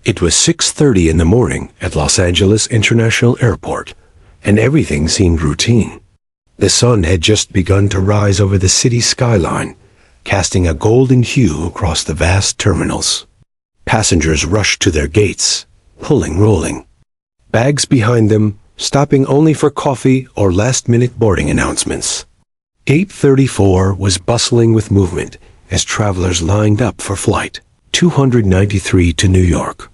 It was 6:30 in the morning at Los Angeles International Airport, and everything seemed routine. The sun had just begun to rise over the city skyline, casting a golden hue across the vast terminals. Passengers rushed to their gates, rolling, bags behind them, stopping only for coffee or last-minute boarding announcements. Gate 34 was bustling with movement as travelers lined up for Flight 293 to New York.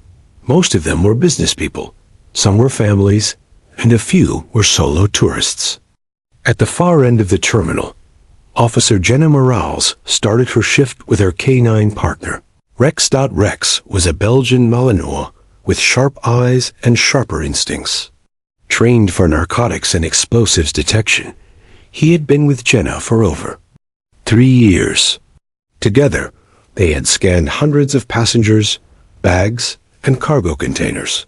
Most of them were business people, some were families, and a few were solo tourists. At the far end of the terminal, Officer Jenna Morales started her shift with her K9 partner. Rex. Rex was a Belgian Malinois with sharp eyes and sharper instincts. Trained for narcotics and explosives detection, he had been with Jenna for over 3 years. Together, they had scanned hundreds of passengers, bags, and cargo containers.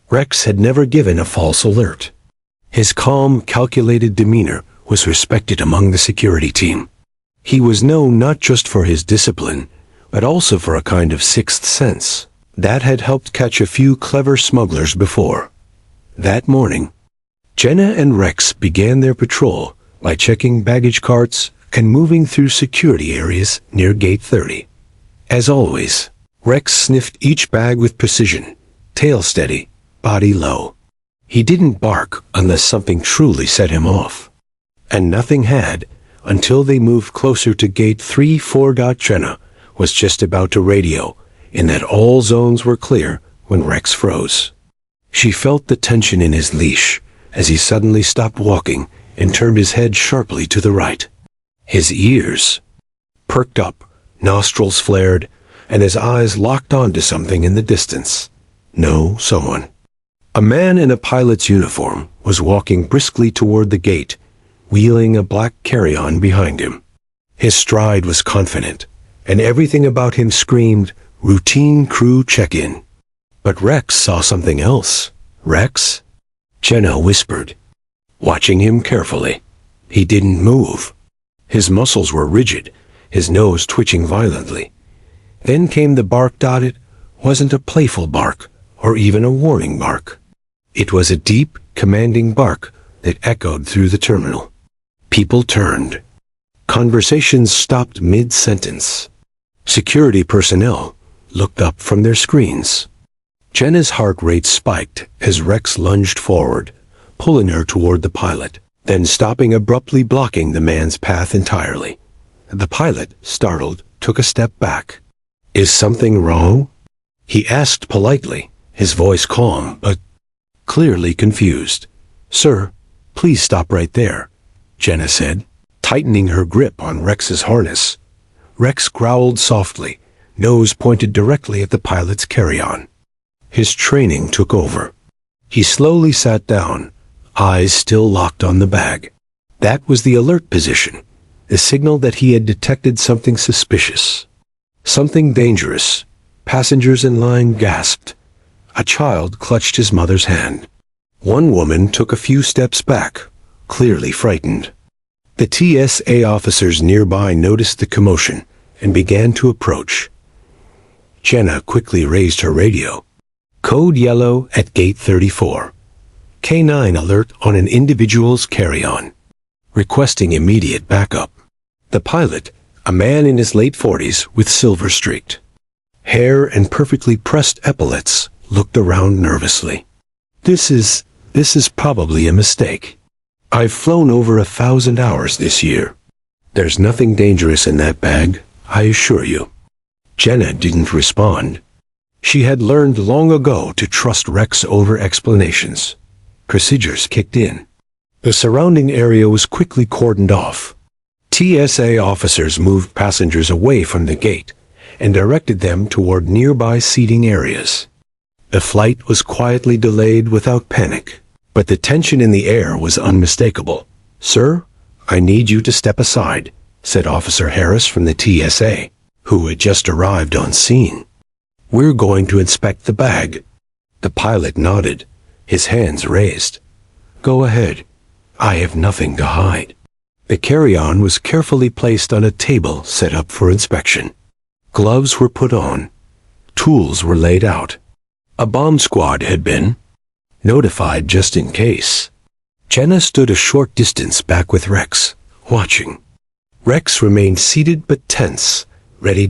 Rex had never given a false alert. His calm, calculated demeanor was respected among the security team. He was known not just for his discipline, but also for a kind of sixth sense that had helped catch a few clever smugglers before. That morning, Jenna and Rex began their patrol by checking baggage carts and moving through security areas near Gate 30. As always, Rex sniffed each bag with precision, tail steady, body low. He didn't bark unless something truly set him off. And nothing had, until they moved closer to Gate 34. Jenna was just about to radio, in that all zones were clear when Rex froze. She felt the tension in his leash as he suddenly stopped walking and turned his head sharply to the right. His ears perked up, nostrils flared, and his eyes locked onto something in the distance. No, someone. A man in a pilot's uniform was walking briskly toward the gate, wheeling a black carry-on behind him. His stride was confident, and everything about him screamed, routine crew check-in. But Rex saw something else. Rex? Jenna whispered, watching him carefully. He didn't move. His muscles were rigid, his nose twitching violently. Then came the bark. It wasn't a playful bark, or even a warning bark. It was a deep, commanding bark that echoed through the terminal. People turned. Conversations stopped mid-sentence. Security personnel looked up from their screens. Jenna's heart rate spiked as Rex lunged forward, pulling her toward the pilot, then stopping abruptly, blocking the man's path entirely. The pilot, startled, took a step back. "Is something wrong?" he asked politely, his voice calm but clearly confused. "Sir, please stop right there," Jenna said, tightening her grip on Rex's harness. Rex growled softly, nose pointed directly at the pilot's carry-on. His training took over. He slowly sat down, eyes still locked on the bag. That was the alert position, the signal that he had detected something suspicious. Something dangerous. Passengers in line gasped. A child clutched his mother's hand. One woman took a few steps back, clearly frightened. The TSA officers nearby noticed the commotion and began to approach. Jenna quickly raised her radio. Code yellow at Gate 34. K9 alert on an individual's carry-on. Requesting immediate backup. The pilot, a man in his late 40s with silver-streaked hair and perfectly pressed epaulets, looked around nervously. This is probably a mistake. I've flown over 1,000 hours this year. There's nothing dangerous in that bag, I assure you." Jenna didn't respond. She had learned long ago to trust Rex over explanations. Procedures kicked in. The surrounding area was quickly cordoned off. TSA officers moved passengers away from the gate and directed them toward nearby seating areas. The flight was quietly delayed without panic, but the tension in the air was unmistakable. "Sir, I need you to step aside," said Officer Harris from the TSA, who had just arrived on scene. "We're going to inspect the bag." The pilot nodded, his hands raised. "Go ahead. I have nothing to hide." The carry-on was carefully placed on a table set up for inspection. Gloves were put on. Tools were laid out. A bomb squad had been notified just in case. Jenna stood a short distance back with Rex, watching. Rex remained seated but tense, ready.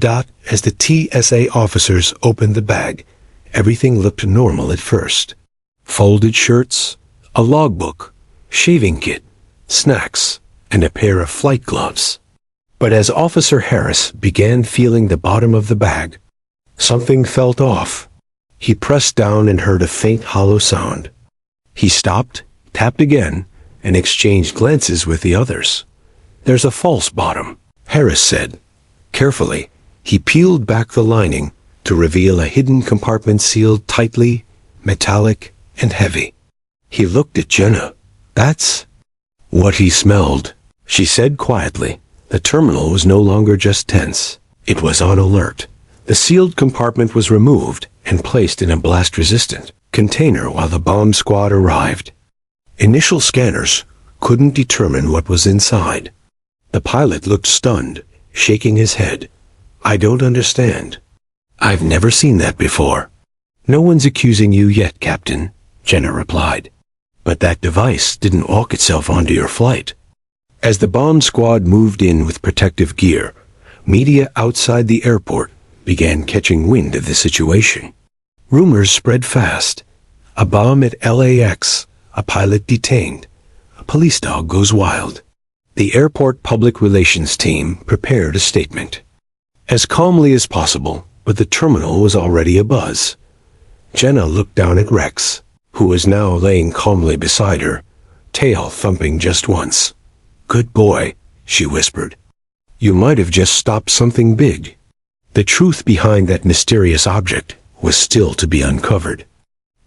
As the TSA officers opened the bag, everything looked normal at first. Folded shirts, a logbook, shaving kit, snacks, and a pair of flight gloves. But as Officer Harris began feeling the bottom of the bag, something felt off. He pressed down and heard a faint hollow sound. He stopped, tapped again, and exchanged glances with the others. "There's a false bottom," Harris said. Carefully, he peeled back the lining to reveal a hidden compartment sealed tightly, metallic, and heavy. He looked at Jenna. "That's what he smelled," she said quietly. The terminal was no longer just tense. It was on alert. The sealed compartment was removed and placed in a blast-resistant container while the bomb squad arrived. Initial scanners couldn't determine what was inside. The pilot looked stunned, shaking his head. "I don't understand. I've never seen that before." "No one's accusing you yet, Captain," Jenna replied. "But that device didn't walk itself onto your flight." As the bomb squad moved in with protective gear, media outside the airport began catching wind of the situation. Rumors spread fast. A bomb at LAX, a pilot detained, a police dog goes wild. The airport public relations team prepared a statement. As calmly as possible, but the terminal was already abuzz. Jenna looked down at Rex, who was now laying calmly beside her, tail thumping just once. "Good boy," she whispered. "You might have just stopped something big." The truth behind that mysterious object was still to be uncovered.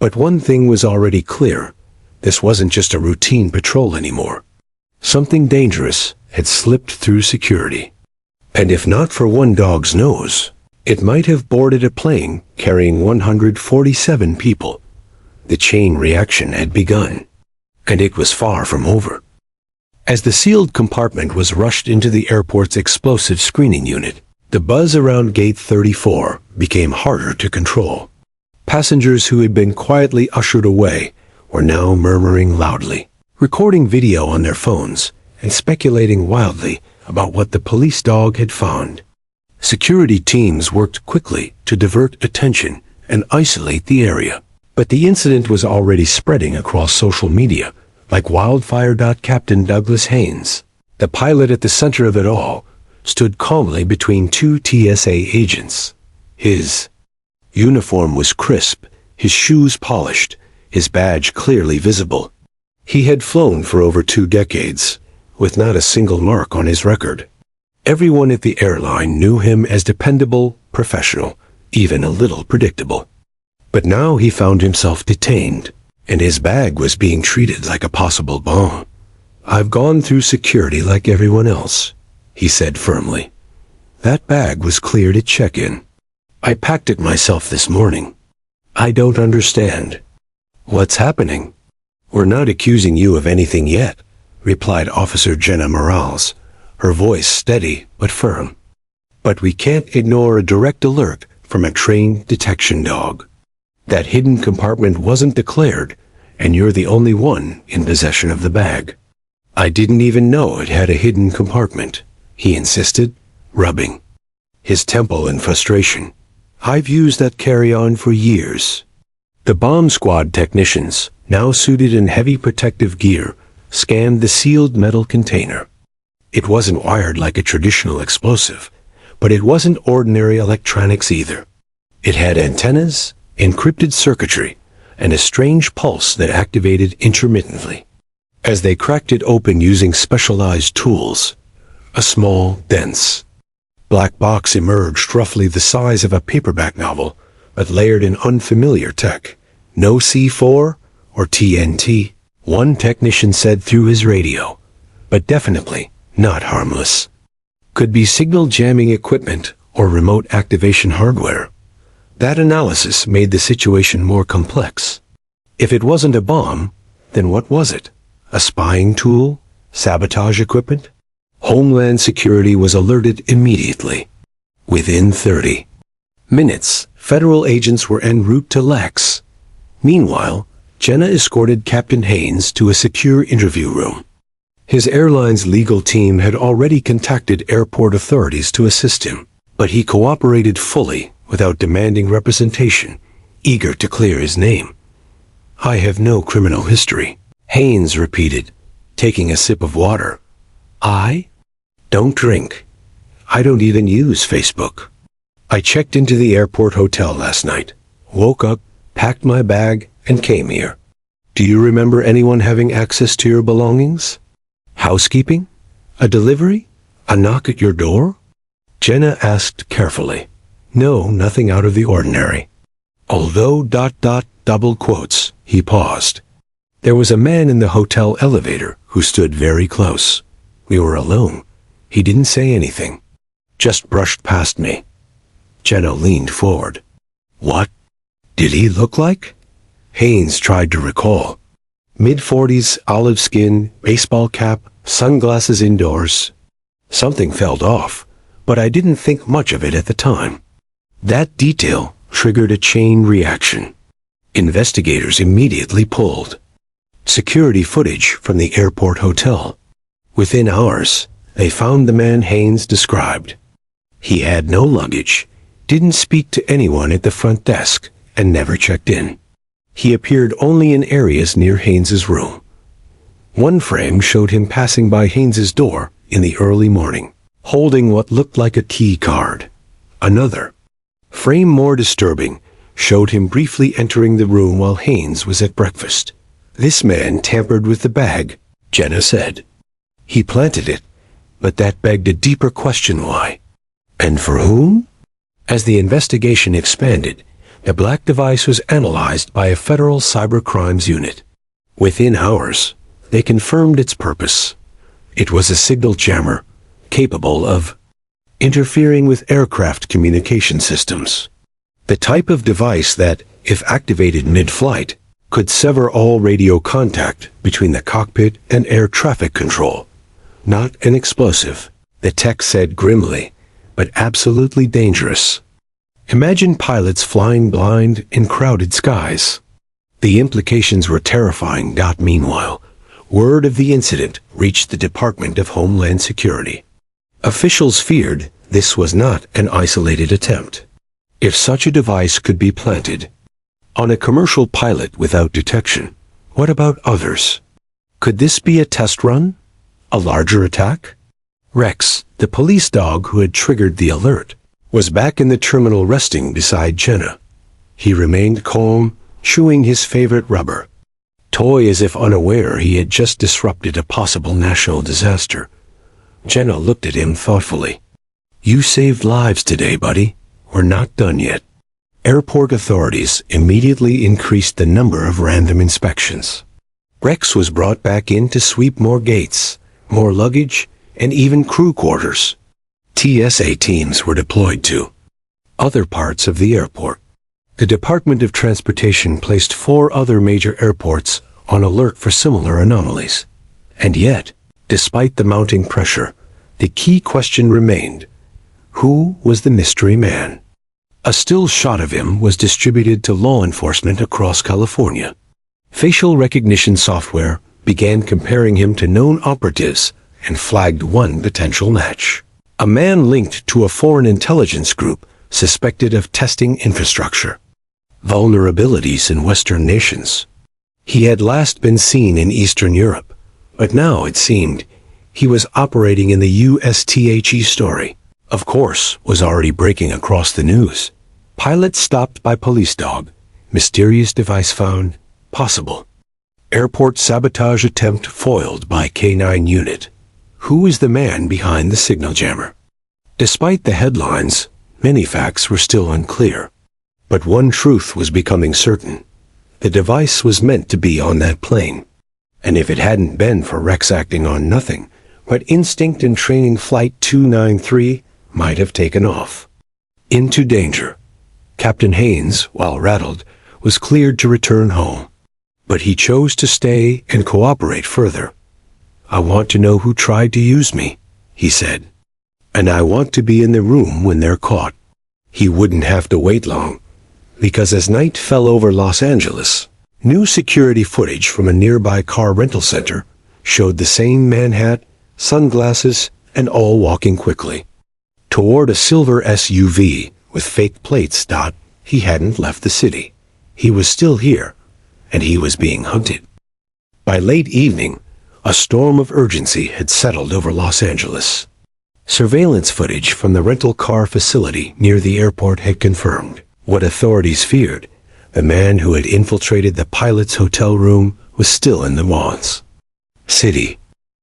But one thing was already clear. This wasn't just a routine patrol anymore. Something dangerous had slipped through security. And if not for one dog's nose, it might have boarded a plane carrying 147 people. The chain reaction had begun, and it was far from over. As the sealed compartment was rushed into the airport's explosive screening unit, the buzz around Gate 34 became harder to control. Passengers who had been quietly ushered away were now murmuring loudly, recording video on their phones, and speculating wildly about what the police dog had found. Security teams worked quickly to divert attention and isolate the area. But the incident was already spreading across social media like wildfire. Captain Douglas Haynes, the pilot at the center of it all, stood calmly between two TSA agents. His uniform was crisp, his shoes polished, his badge clearly visible. He had flown for over 2 decades, with not a single mark on his record. Everyone at the airline knew him as dependable, professional, even a little predictable. But now he found himself detained, and his bag was being treated like a possible bomb. "I've gone through security like everyone else," he said firmly. "That bag was cleared at check-in. I packed it myself this morning. I don't understand. What's happening?" "We're not accusing you of anything yet," replied Officer Jenna Morales, her voice steady but firm. "But we can't ignore a direct alert from a trained detection dog. That hidden compartment wasn't declared, and you're the only one in possession of the bag." "I didn't even know it had a hidden compartment," he insisted, rubbing his temple in frustration. "I've used that carry-on for years." The bomb squad technicians, now suited in heavy protective gear, scanned the sealed metal container. It wasn't wired like a traditional explosive, but it wasn't ordinary electronics either. It had antennas, encrypted circuitry, and a strange pulse that activated intermittently. As they cracked it open using specialized tools, a small, dense, black box emerged roughly the size of a paperback novel, but layered in unfamiliar tech. "No C4 or TNT," one technician said through his radio, "but definitely not harmless. Could be signal jamming equipment or remote activation hardware." That analysis made the situation more complex. If it wasn't a bomb, then what was it? A spying tool? Sabotage equipment? Homeland Security was alerted immediately. Within 30 Minutes, federal agents were en route to Lex. Meanwhile, Jenna escorted Captain Haynes to a secure interview room. His airline's legal team had already contacted airport authorities to assist him, but he cooperated fully without demanding representation, eager to clear his name. "I have no criminal history," Haynes repeated, taking a sip of water. "I don't drink. I don't even use Facebook. I checked into the airport hotel last night, woke up, packed my bag, and came here. Do you remember anyone having access to your belongings? Housekeeping? A delivery? A knock at your door?" Jenna asked carefully. "No, nothing out of the ordinary." Although ... double quotes, he paused. There was a man in the hotel elevator who stood very close. We were alone. He didn't say anything. Just brushed past me. Jenna leaned forward. "What did he look like?" Haynes tried to recall. Mid-40s, olive skin, baseball cap, sunglasses indoors. Something felt off, but I didn't think much of it at the time. That detail triggered a chain reaction. Investigators immediately pulled security footage from the airport hotel. Within hours, they found the man Haynes described. He had no luggage, didn't speak to anyone at the front desk, and never checked in. He appeared only in areas near Haynes's room. One frame showed him passing by Haynes's door in the early morning, holding what looked like a key card. Another frame, more disturbing, showed him briefly entering the room while Haynes was at breakfast. "This man tampered with the bag," Jenna said. "He planted it, but that begged a deeper question: why? And for whom?" As the investigation expanded, the black device was analyzed by a federal cybercrimes unit. Within hours, they confirmed its purpose. It was a signal jammer, capable of interfering with aircraft communication systems. The type of device that, if activated mid-flight, could sever all radio contact between the cockpit and air traffic control. Not an explosive, the tech said grimly, but absolutely dangerous. Imagine pilots flying blind in crowded skies. The implications were terrifying. Meanwhile, word of the incident reached the Department of Homeland Security. Officials feared this was not an isolated attempt. If such a device could be planted on a commercial pilot without detection, what about others? Could this be a test run? A larger attack? Rex, the police dog who had triggered the alert, was back in the terminal resting beside Jenna. He remained calm, chewing his favorite rubber toy as if unaware he had just disrupted a possible national disaster. Jenna looked at him thoughtfully. "You saved lives today, buddy. We're not done yet." Airport authorities immediately increased the number of random inspections. Rex was brought back in to sweep more gates, more luggage, and even crew quarters. TSA teams were deployed to other parts of the airport. The Department of Transportation placed 4 other major airports on alert for similar anomalies. And yet, despite the mounting pressure, the key question remained: who was the mystery man? A still shot of him was distributed to law enforcement across California. Facial recognition software began comparing him to known operatives and flagged one potential match: a man linked to a foreign intelligence group suspected of testing infrastructure vulnerabilities in Western nations. He had last been seen in Eastern Europe, but now it seemed he was operating in the USTHE story. Of course, was already breaking across the news. Pilot stopped by police dog. Mysterious device found. Possible. Airport sabotage attempt foiled by K9 unit. Who is the man behind the signal jammer? Despite the headlines, many facts were still unclear. But one truth was becoming certain. The device was meant to be on that plane. And if it hadn't been for Rex acting on nothing but instinct and training, Flight 293 might have taken off into danger. Captain Haynes, while rattled, was cleared to return home. But he chose to stay and cooperate further. "I want to know who tried to use me," he said. "And I want to be in the room when they're caught." He wouldn't have to wait long, because as night fell over Los Angeles, new security footage from a nearby car rental center showed the same man hat, sunglasses, and all walking quickly toward a silver SUV with fake plates. He hadn't left the city. He was still here, and he was being hunted. By late evening, a storm of urgency had settled over Los Angeles. Surveillance footage from the rental car facility near the airport had confirmed what authorities feared. The man who had infiltrated the pilot's hotel room was still in the Wands City.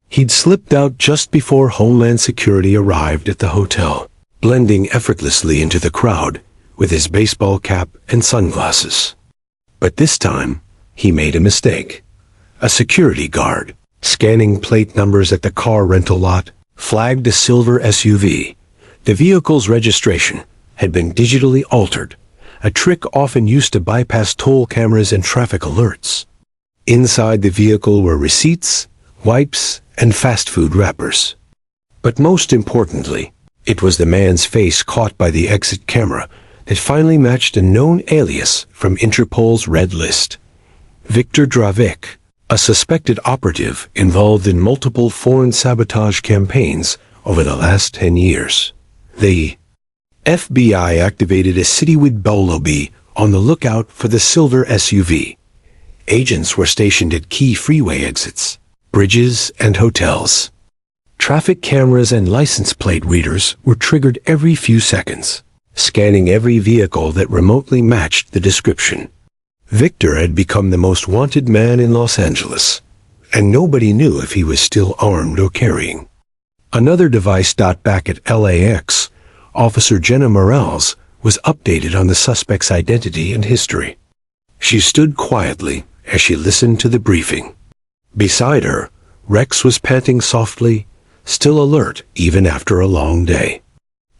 He'd slipped out just before Homeland Security arrived at the hotel, blending effortlessly into the crowd with his baseball cap and sunglasses. But this time, he made a mistake. A security guard, scanning plate numbers at the car rental lot, flagged a silver SUV. The vehicle's registration had been digitally altered, a trick often used to bypass toll cameras and traffic alerts. Inside the vehicle were receipts, wipes, and fast food wrappers. But most importantly, it was the man's face caught by the exit camera that finally matched a known alias from Interpol's red list. Viktor Dravik, a suspected operative involved in multiple foreign sabotage campaigns over the last 10 years. The FBI activated a citywide Bolobi on the lookout for the silver SUV. Agents were stationed at key freeway exits, bridges, and hotels. Traffic cameras and license plate readers were triggered every few seconds, scanning every vehicle that remotely matched the description. Victor had become the most wanted man in Los Angeles, and nobody knew if he was still armed or carrying another device. Back at LAX, Officer Jenna Morales was updated on the suspect's identity and history. She stood quietly as she listened to the briefing. Beside her, Rex was panting softly, still alert even after a long day.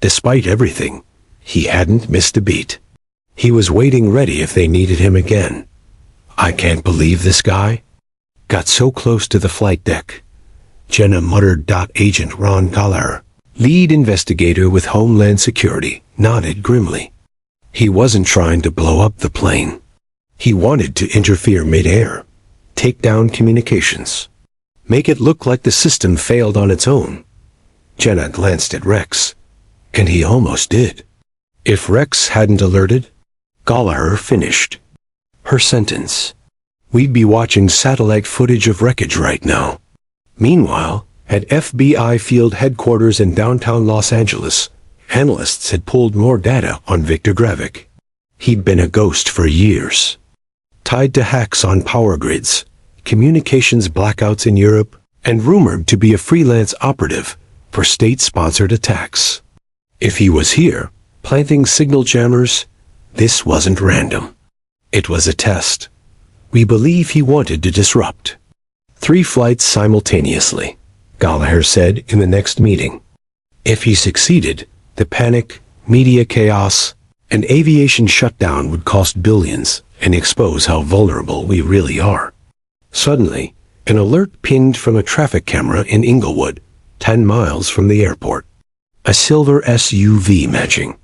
Despite everything, he hadn't missed a beat. He was waiting ready if they needed him again. "I can't believe this guy got so close to the flight deck," Jenna muttered. Agent Ron Gallagher, lead investigator with Homeland Security, nodded grimly. He wasn't trying to blow up the plane. He wanted to interfere mid-air, take down communications, make it look like the system failed on its own. Jenna glanced at Rex, and he almost did. If Rex hadn't alerted, Gallagher finished her sentence. We'd be watching satellite footage of wreckage right now. Meanwhile, at FBI field headquarters in downtown Los Angeles, analysts had pulled more data on Viktor Dravik. He'd been a ghost for years, tied to hacks on power grids, communications blackouts in Europe, and rumored to be a freelance operative for state-sponsored attacks. If he was here, planting signal jammers, this wasn't random. It was a test. We believe he wanted to disrupt 3 flights simultaneously, Gallagher said in the next meeting. If he succeeded, the panic, media chaos, and aviation shutdown would cost billions and expose how vulnerable we really are. Suddenly, an alert pinged from a traffic camera in Inglewood, 10 miles from the airport. A silver SUV matching.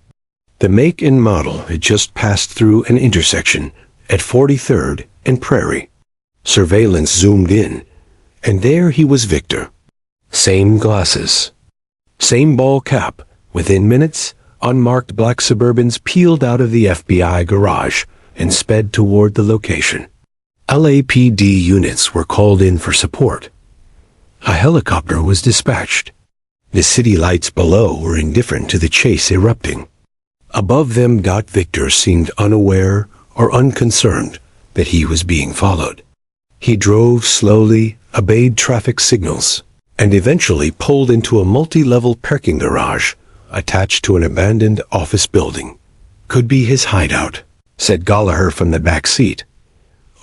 The make and model had just passed through an intersection at 43rd and Prairie. Surveillance zoomed in, and there he was, Victor. Same glasses, same ball cap. Within minutes, unmarked black Suburbans peeled out of the FBI garage and sped toward the location. LAPD units were called in for support. A helicopter was dispatched. The city lights below were indifferent to the chase erupting. Above them, Victor seemed unaware or unconcerned that he was being followed. He drove slowly, obeyed traffic signals, and eventually pulled into a multi-level parking garage attached to an abandoned office building. "Could be his hideout," said Gallagher from the back seat.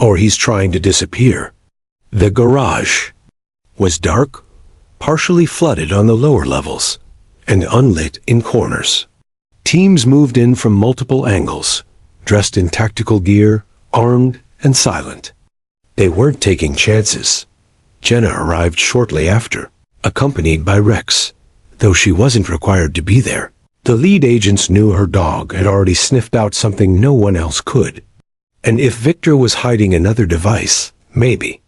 "Or he's trying to disappear." The garage was dark, partially flooded on the lower levels, and unlit in corners. Teams moved in from multiple angles, dressed in tactical gear, armed and silent. They weren't taking chances. Jenna arrived shortly after, accompanied by Rex, though she wasn't required to be there. The lead agents knew her dog had already sniffed out something no one else could. And if Victor was hiding another device, maybe,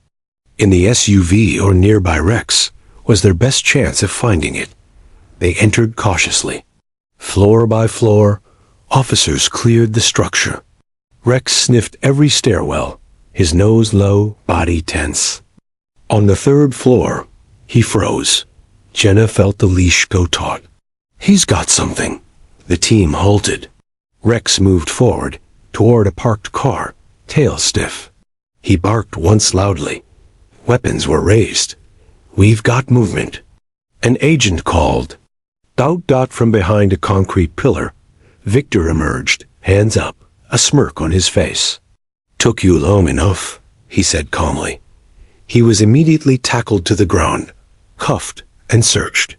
in the SUV or nearby Rex, was their best chance of finding it. They entered cautiously. Floor by floor, officers cleared the structure. Rex sniffed every stairwell, his nose low, body tense. On the third floor, he froze. Jenna felt the leash go taut. He's got something. The team halted. Rex moved forward, toward a parked car, tail stiff. He barked once loudly. Weapons were raised. We've got movement. An agent called. From behind a concrete pillar, Victor emerged, hands up, a smirk on his face. Took you long enough, he said calmly. He was immediately tackled to the ground, cuffed, and searched.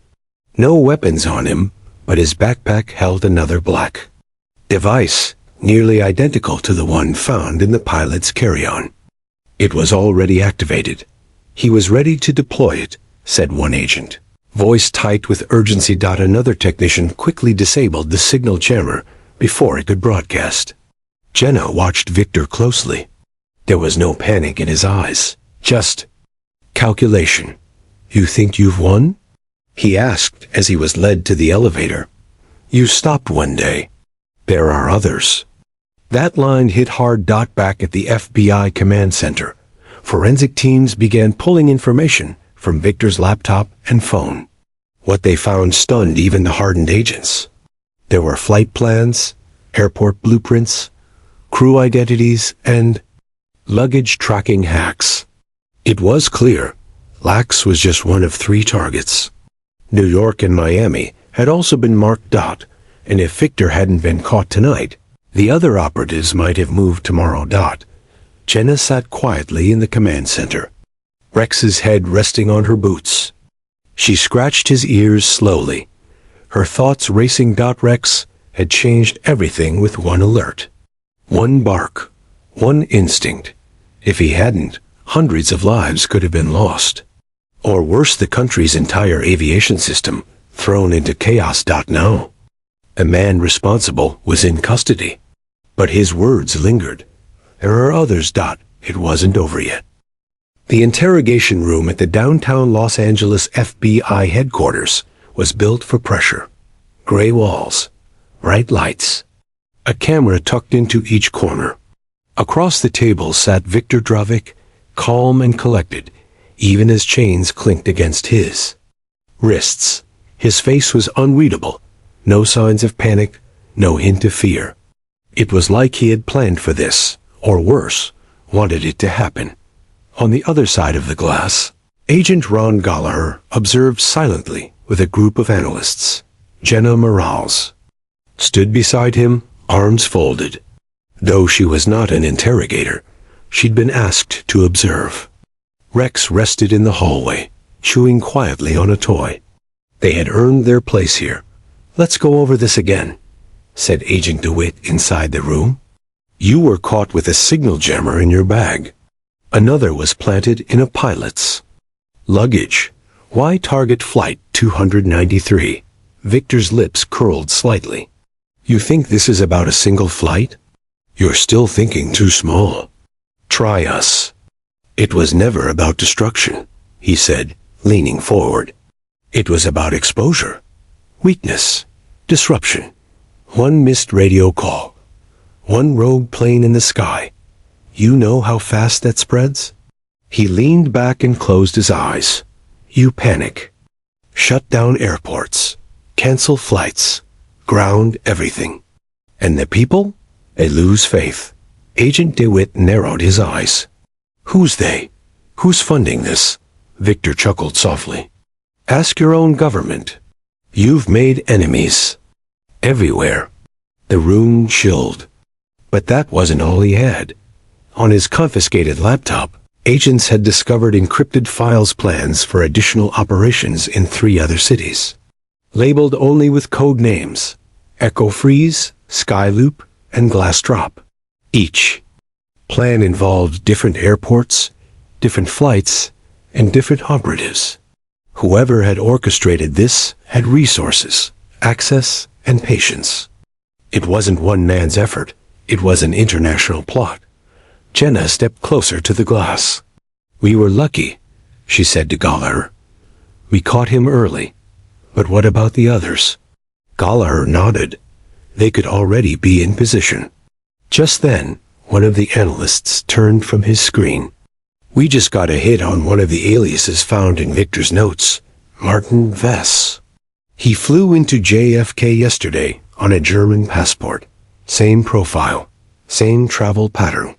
No weapons on him, but his backpack held another black device, nearly identical to the one found in the pilot's carry-on. It was already activated. He was ready to deploy it, said one agent. Voice tight with urgency. Another technician quickly disabled the signal jammer before it could broadcast. Jenna watched Victor closely. There was no panic in his eyes, just calculation. You think you've won? He asked as he was led to the elevator. You stopped one day. There are others. That line hit hard. Back at the FBI command center, forensic teams began pulling information from Victor's laptop and phone. What they found stunned even the hardened agents. There were flight plans, airport blueprints, crew identities, and luggage tracking hacks. It was clear Lax was just one of 3 targets. New York and Miami had also been marked. And if Victor hadn't been caught tonight, the other operatives might have moved tomorrow. Jenna sat quietly in the command center, Rex's head resting on her boots. She scratched his ears slowly, her thoughts racing. Rex had changed everything with one alert. One bark, one instinct. If he hadn't, hundreds of lives could have been lost. Or worse, the country's entire aviation system thrown into chaos. Now, a man responsible was in custody. But his words lingered. There are others. It wasn't over yet. The interrogation room at the downtown Los Angeles FBI headquarters was built for pressure. Gray walls, bright lights, a camera tucked into each corner. Across the table sat Victor Dravik, calm and collected, even as chains clinked against his wrists. His face was unreadable, no signs of panic, no hint of fear. It was like he had planned for this, or worse, wanted it to happen. On the other side of the glass, Agent Ron Gallagher observed silently with a group of analysts. Jenna Morales stood beside him, arms folded. Though she was not an interrogator, she'd been asked to observe. Rex rested in the hallway, chewing quietly on a toy. They had earned their place here. Let's go over this again, said Agent DeWitt inside the room. You were caught with a signal jammer in your bag. Another was planted in a pilot's luggage. Why target Flight 293? Victor's lips curled slightly. You think this is about a single flight? You're still thinking too small. Try us. It was never about destruction, he said, leaning forward. It was about exposure, weakness, disruption. One missed radio call, one rogue plane in the sky. You know how fast that spreads? He leaned back and closed his eyes. You panic. Shut down airports. Cancel flights. Ground everything. And the people? They lose faith. Agent DeWitt narrowed his eyes. Who's they? Who's funding this? Victor chuckled softly. Ask your own government. You've made enemies. Everywhere. The room chilled. But that wasn't all he had. On his confiscated laptop, agents had discovered encrypted files plans for additional operations in 3 other cities. Labeled only with code names: Echo Freeze, Skyloop, and Glassdrop. Each plan involved different airports, different flights, and different operatives. Whoever had orchestrated this had resources, access, and patience. It wasn't one man's effort. It was an international plot. Jenna stepped closer to the glass. "We were lucky," she said to Gallagher. "We caught him early. But what about the others?" Gallagher nodded. They could already be in position. Just then, one of the analysts turned from his screen. "We just got a hit on one of the aliases found in Victor's notes, Martin Vess. He flew into JFK yesterday on a German passport. Same profile, same travel pattern."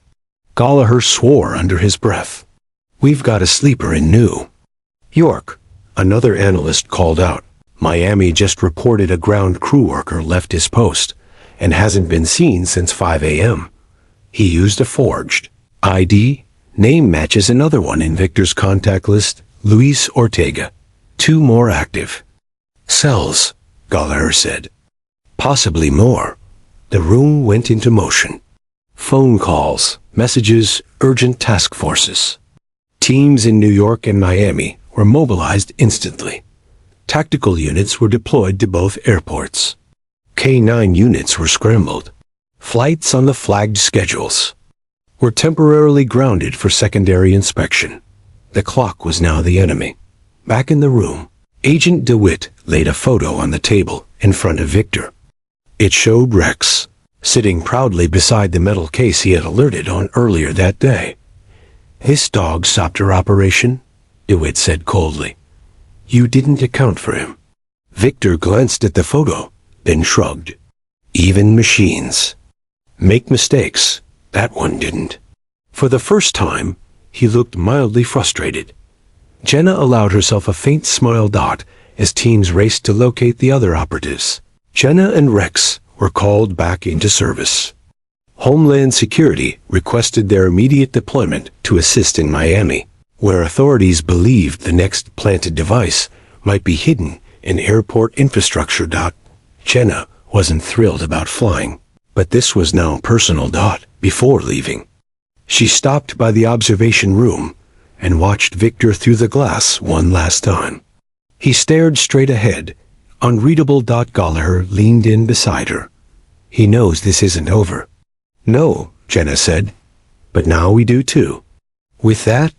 Gallagher swore under his breath. "We've got a sleeper in New York," another analyst called out. "Miami just reported a ground crew worker left his post and hasn't been seen since 5 a.m. He used a forged ID. Name matches another one in Victor's contact list, Luis Ortega. 2 more active cells," Gallagher said. "Possibly more." The room went into motion. Phone calls, messages, urgent task forces. Teams in New York and Miami were mobilized instantly. Tactical units were deployed to both airports. K-9 units were scrambled. Flights on the flagged schedules were temporarily grounded for secondary inspection. The clock was now the enemy. Back in the room, Agent DeWitt laid a photo on the table in front of Victor. It showed Rex, sitting proudly beside the metal case he had alerted on earlier that day. "This dog stopped her operation," DeWitt said coldly. "You didn't account for him." Victor glanced at the photo, then shrugged. "Even machines make mistakes. That one didn't." For the first time, he looked mildly frustrated. Jenna allowed herself a faint smile dot as teams raced to locate the other operatives. Jenna and Rex were called back into service. Homeland Security requested their immediate deployment to assist in Miami, where authorities believed the next planted device might be hidden in airport infrastructure. Jenna wasn't thrilled about flying, but this was now personal. Before leaving, she stopped by the observation room and watched Victor through the glass one last time. He stared straight ahead, unreadable. Gallagher leaned in beside her. "He knows this isn't over." "No," Jenna said, "but now we do too." With that,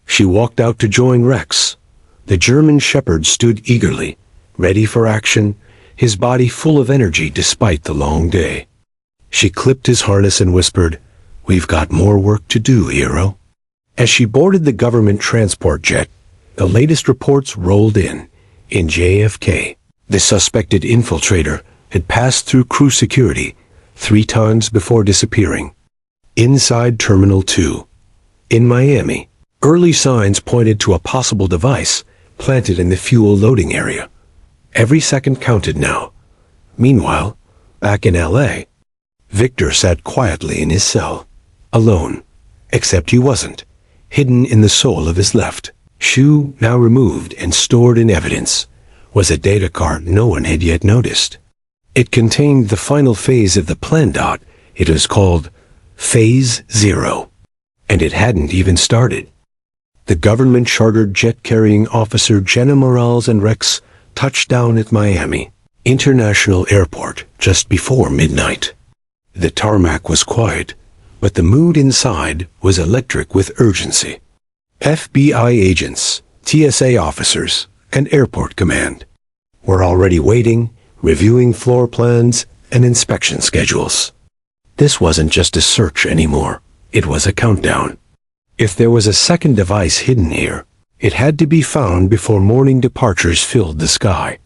she walked out to join Rex. The German shepherd stood eagerly, ready for action, his body full of energy despite the long day. She clipped his harness and whispered, "We've got more work to do, hero." As she boarded the government transport jet, the latest reports rolled in. In JFK, the suspected infiltrator had passed through crew security 3 times before disappearing. Inside Terminal 2. In Miami, early signs pointed to a possible device planted in the fuel loading area. Every second counted now. Meanwhile, back in LA, Victor sat quietly in his cell, alone, except he wasn't, hidden in the sole of his left shoe, now removed and stored in evidence, was a data card no one had yet noticed. It contained the final phase of the plan. It was called Phase 0, and it hadn't even started. The government-chartered jet carrying officer Jenna Morales and Rex touched down at Miami International Airport just before midnight. The tarmac was quiet, but the mood inside was electric with urgency. FBI agents, TSA officers, and airport command were already waiting, reviewing floor plans and inspection schedules. This wasn't just a search anymore. It was a countdown. If there was a second device hidden here, it had to be found before morning departures filled the sky.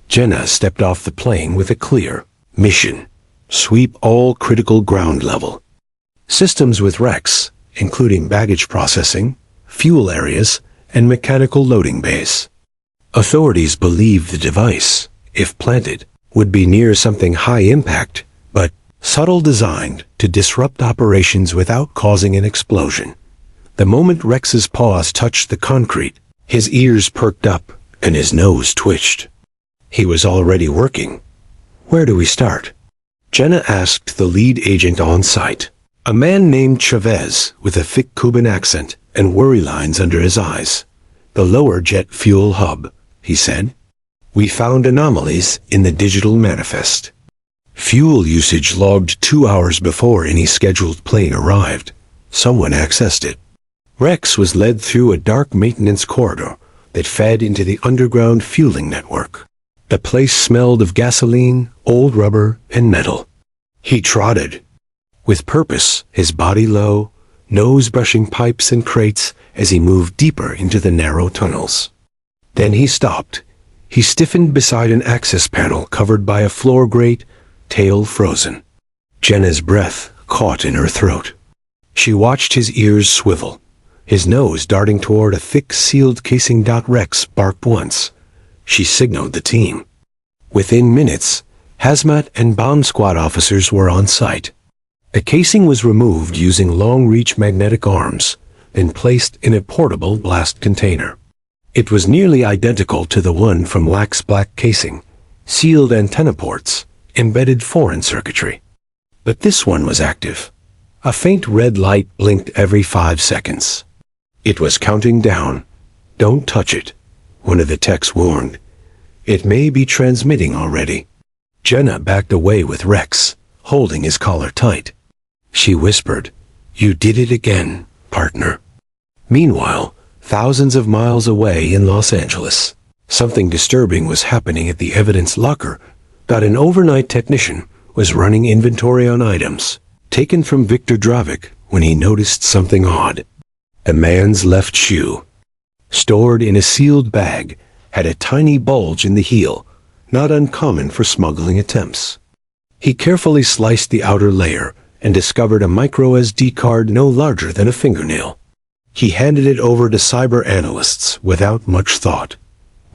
Jenna stepped off the plane with a clear mission: sweep all critical ground level systems with Rex, including baggage processing, fuel areas, and mechanical loading bays. Authorities believed the device, if planted, would be near something high impact, but subtle, designed to disrupt operations without causing an explosion. The moment Rex's paws touched the concrete, his ears perked up and his nose twitched. He was already working. "Where do we start?" Jenna asked the lead agent on site, a man named Chavez with a thick Cuban accent and worry lines under his eyes. "The lower jet fuel hub," he said. We found anomalies in the digital manifest. Fuel usage logged 2 hours before any scheduled plane arrived. Someone accessed it. Rex was led through a dark maintenance corridor that fed into the underground fueling network. The place smelled of gasoline, old rubber, and metal. He trotted, with purpose, his body low, nose brushing pipes and crates as he moved deeper into the narrow tunnels. Then he stopped. He stiffened beside an access panel covered by a floor grate, tail frozen. Jenna's breath caught in her throat. She watched his ears swivel, his nose darting toward a thick sealed casing. Rex barked once. She signaled the team. Within minutes, hazmat and bomb squad officers were on site. The casing was removed using long-reach magnetic arms, then placed in a portable blast container. It was nearly identical to the one from LAC's black casing, sealed antenna ports, embedded foreign circuitry. But this one was active. A faint red light blinked every 5 seconds. It was counting down. "Don't touch it," one of the techs warned. "It may be transmitting already." Jenna backed away with Rex, holding his collar tight. She whispered, "You did it again, partner." Meanwhile, thousands of miles away in Los Angeles, something disturbing was happening at the evidence locker. An overnight technician was running inventory on items taken from Viktor Dravik when he noticed something odd. A man's left shoe, stored in a sealed bag, had a tiny bulge in the heel, not uncommon for smuggling attempts. He carefully sliced the outer layer and discovered a micro SD card no larger than a fingernail. He handed it over to cyber analysts without much thought.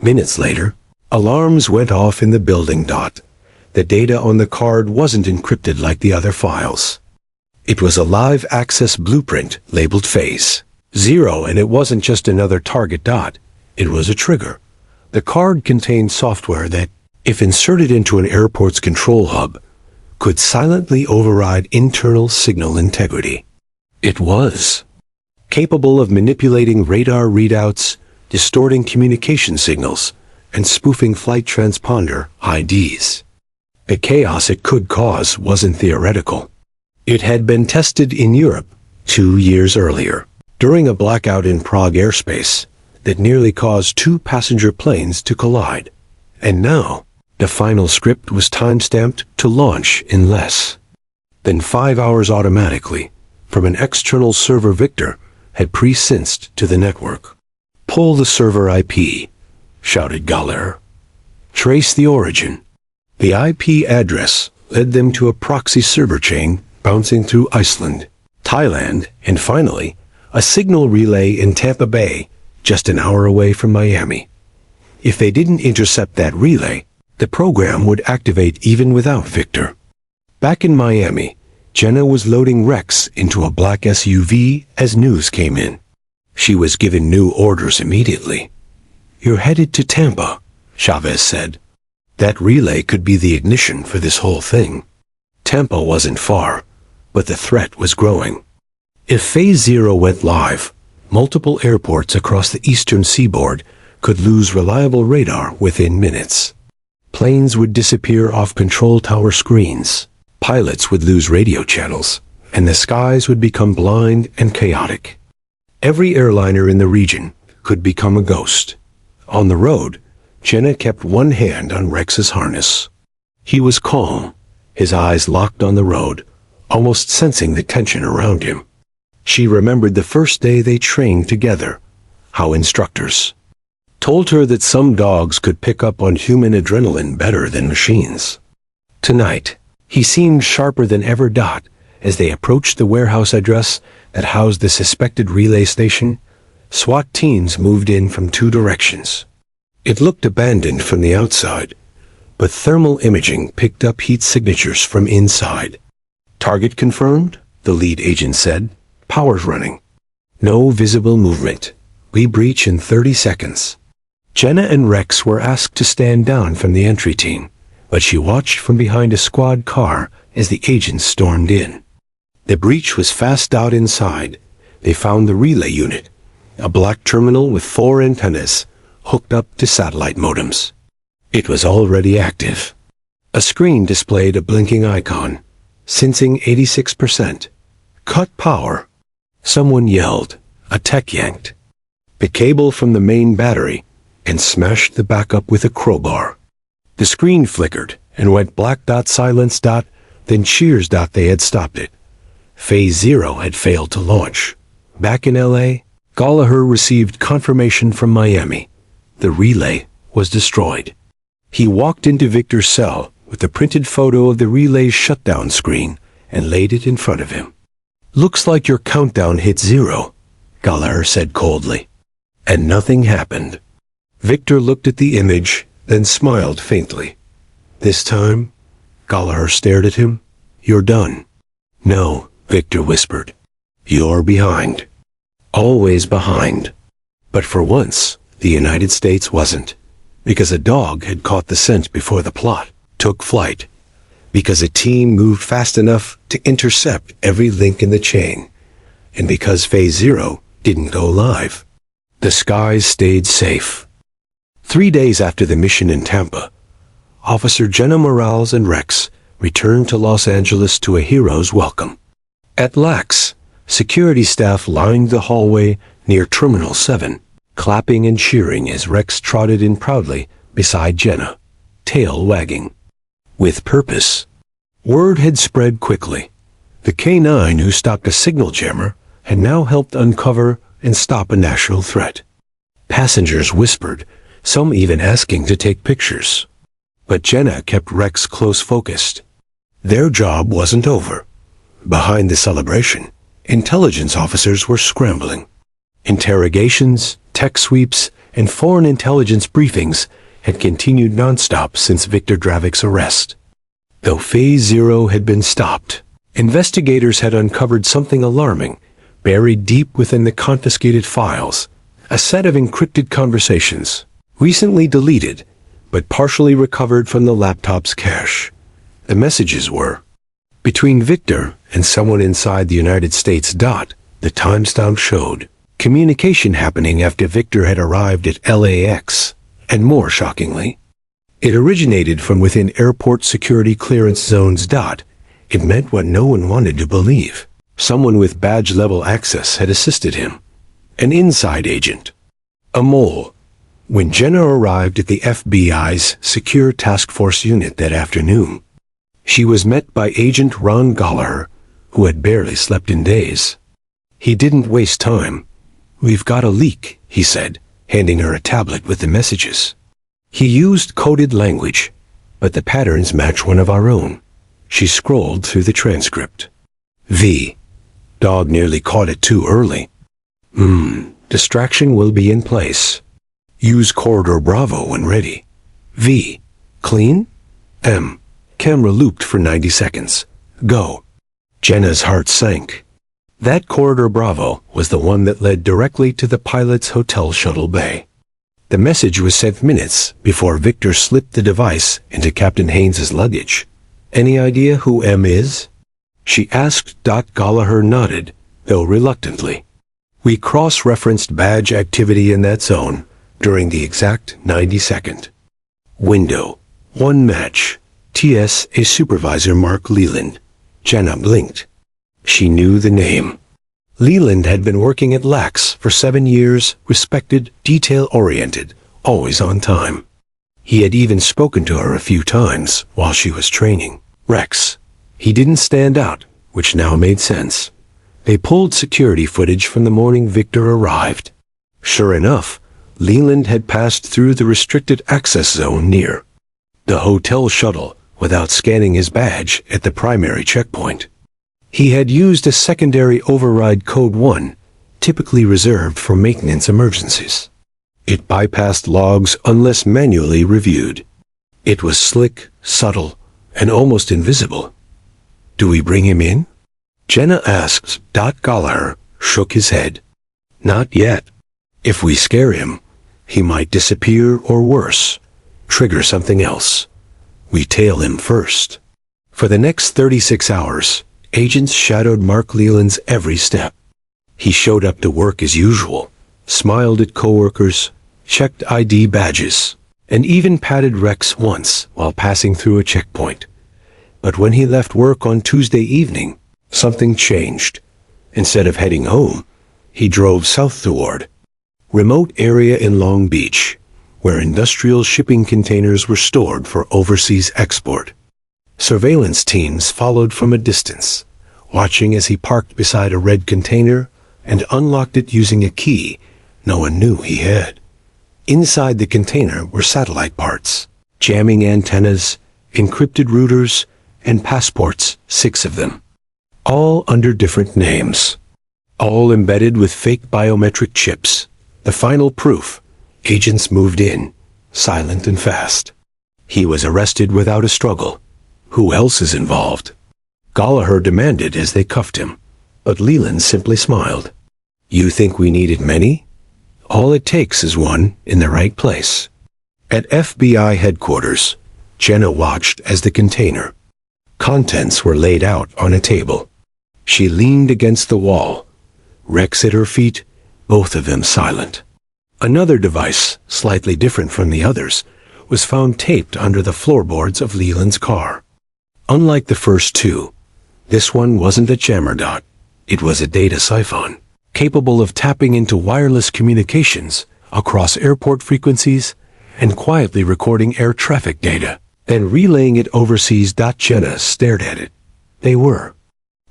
Minutes later, alarms went off in the building. The data on the card wasn't encrypted like the other files. It was a live access blueprint labeled Phase 0, and it wasn't just another target. It was a trigger. The card contained software that, if inserted into an airport's control hub, could silently override internal signal integrity. It was capable of manipulating radar readouts, distorting communication signals, and spoofing flight transponder IDs. The chaos it could cause wasn't theoretical. It had been tested in Europe 2 years earlier, during a blackout in Prague airspace that nearly caused 2 passenger planes to collide. And now, the final script was time-stamped to launch in less than 5 hours automatically from an external server. Viktor had pre-synced to the network. "Pull the server IP," shouted Galler. "Trace the origin." The IP address led them to a proxy server chain bouncing through Iceland, Thailand, and finally, a signal relay in Tampa Bay, just an hour away from Miami. If they didn't intercept that relay, the program would activate even without Viktor. Back in Miami, Jenna was loading Rex into a black SUV as news came in. She was given new orders immediately. "You're headed to Tampa," Chavez said. That relay could be the ignition for this whole thing. Tampa wasn't far, but the threat was growing. If Phase 0 went live, multiple airports across the eastern seaboard could lose reliable radar within minutes. Planes would disappear off control tower screens, pilots would lose radio channels, and the skies would become blind and chaotic. Every airliner in the region could become a ghost. On the road, Jenna kept one hand on Rex's harness. He was calm, his eyes locked on the road, almost sensing the tension around him. She remembered the first day they trained together, how instructors told her that some dogs could pick up on human adrenaline better than machines. Tonight, he seemed sharper than ever. As they approached the warehouse address that housed the suspected relay station, SWAT teams moved in from 2 directions. It looked abandoned from the outside, but thermal imaging picked up heat signatures from inside. "Target confirmed," the lead agent said. "Power's running. No visible movement. We breach in 30 seconds. Jenna and Rex were asked to stand down from the entry team, but she watched from behind a squad car as the agents stormed in. The breach was fast. Inside, they found the relay unit, a black terminal with 4 antennas hooked up to satellite modems. It was already active. A screen displayed a blinking icon, sensing 86%. Cut power. Someone yelled. A tech yanked the cable from the main battery and smashed the backup with a crowbar. The screen flickered and went black. Silence. Then cheers. They had stopped it. Phase 0 had failed to launch. Back in LA, Gallagher received confirmation from Miami. The relay was destroyed. He walked into Victor's cell with the printed photo of the relay's shutdown screen and laid it in front of him. Looks like your countdown hit 0, Gallagher said coldly. And nothing happened. Victor looked at the image, then smiled faintly. This time, Gallagher stared at him. You're done. No, Victor whispered. You're behind. Always behind. But for once, the United States wasn't. Because a dog had caught the scent before the plot took flight. Because a team moved fast enough to intercept every link in the chain. And because Phase 0 didn't go live. The skies stayed safe. 3 days after the mission in Tampa, Officer Jenna Morales and Rex returned to Los Angeles to a hero's welcome. At LAX, security staff lined the hallway near Terminal 7, clapping and cheering as Rex trotted in proudly beside Jenna, tail wagging. With purpose. Word had spread quickly. The K-9 who stopped a signal jammer had now helped uncover and stop a national threat. Passengers whispered, some even asking to take pictures. But Jenna kept Rex close focused. Their job wasn't over. Behind the celebration, intelligence officers were scrambling. Interrogations, tech sweeps, and foreign intelligence briefings had continued nonstop since Viktor Dravik's arrest. Though Phase 0 had been stopped, investigators had uncovered something alarming, buried deep within the confiscated files, a set of encrypted conversations, recently deleted, but partially recovered from the laptop's cache. The messages were, between Victor and someone inside the United States. The timestamp showed communication happening after Victor had arrived at LAX, and more shockingly, it originated from within airport security clearance zones. It meant what no one wanted to believe. Someone with badge-level access had assisted him. An inside agent. A mole. When Jenna arrived at the FBI's Secure Task Force unit that afternoon, she was met by Agent Ron Gallagher, who had barely slept in days. He didn't waste time. We've got a leak, he said, handing her a tablet with the messages. He used coded language, but the patterns match one of our own. She scrolled through the transcript. V. Dog nearly caught it too early. Distraction will be in place. Use Corridor Bravo when ready. V. Clean? M. Camera looped for 90 seconds. Go. Jenna's heart sank. That Corridor Bravo was the one that led directly to the pilot's hotel shuttle bay. The message was sent minutes before Victor slipped the device into Captain Haynes's luggage. Any idea who M is? She asked. Gallagher nodded, though reluctantly. We cross-referenced badge activity in that zone during the exact 90-second window. One match. TSA Supervisor Mark Leland. Jenna blinked. She knew the name. Leland had been working at LAX for 7 years, respected, detail-oriented, always on time. He had even spoken to her a few times while she was training. Rex. He didn't stand out, which now made sense. They pulled security footage from the morning Victor arrived. Sure enough, Leland had passed through the restricted access zone near the hotel shuttle without scanning his badge at the primary checkpoint. He had used a secondary override code 1, typically reserved for maintenance emergencies. It bypassed logs unless manually reviewed. It was slick, subtle, and almost invisible. Do we bring him in? Jenna asked. Gallagher shook his head. Not yet. If we scare him, he might disappear or worse, trigger something else. We tail him first. For the next 36 hours, agents shadowed Mark Leland's every step. He showed up to work as usual, smiled at coworkers, checked ID badges, and even patted Rex once while passing through a checkpoint. But when he left work on Tuesday evening, something changed. Instead of heading home, he drove south toward remote area in Long Beach, where industrial shipping containers were stored for overseas export. Surveillance teams followed from a distance, watching as he parked beside a red container and unlocked it using a key no one knew he had. Inside the container were satellite parts, jamming antennas, encrypted routers, and passports, 6 of them, all under different names, all embedded with fake biometric chips. The final proof: agents moved in, silent and fast. He was arrested without a struggle. Who else is involved? Gallagher demanded as they cuffed him, but Leland simply smiled. You think we needed many? All it takes is one in the right place. At FBI headquarters, Jenna watched as the container contents were laid out on a table. She leaned against the wall, Rex at her feet, both of them silent. Another device, slightly different from the others, was found taped under the floorboards of Leland's car. Unlike the first 2, this one wasn't a jammer dot. It was a data siphon, capable of tapping into wireless communications across airport frequencies and quietly recording air traffic data, then relaying it overseas. Jenna stared at it. They were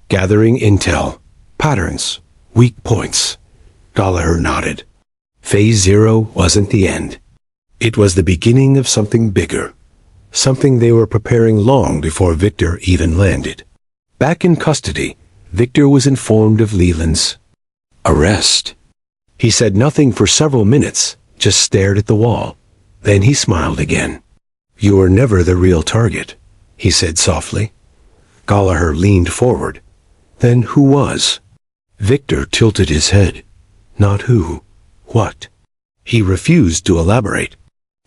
gathering intel, patterns, weak points. Gallagher nodded. Phase 0 wasn't the end. It was the beginning of something bigger, something they were preparing long before Victor even landed. Back in custody, Victor was informed of Leland's arrest. He said nothing for several minutes, just stared at the wall. Then he smiled again. You were never the real target, he said softly. Gallagher leaned forward. Then who was? Victor tilted his head. Not who. What? He refused to elaborate.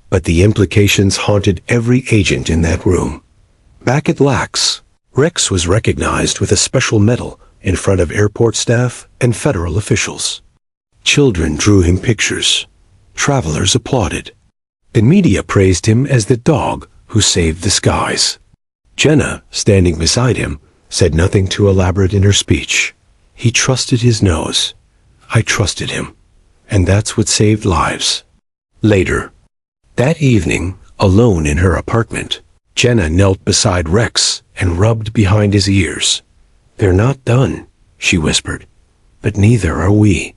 But the implications haunted every agent in that room. Back at LAX, Rex was recognized with a special medal in front of airport staff and federal officials. Children drew him pictures. Travelers applauded. The media praised him as the dog who saved the skies. Jenna, standing beside him, said nothing too elaborate in her speech. He trusted his nose. I trusted him. And that's what saved lives. Later, that evening, alone in her apartment, Jenna knelt beside Rex and rubbed behind his ears. They're not done, she whispered, but neither are we.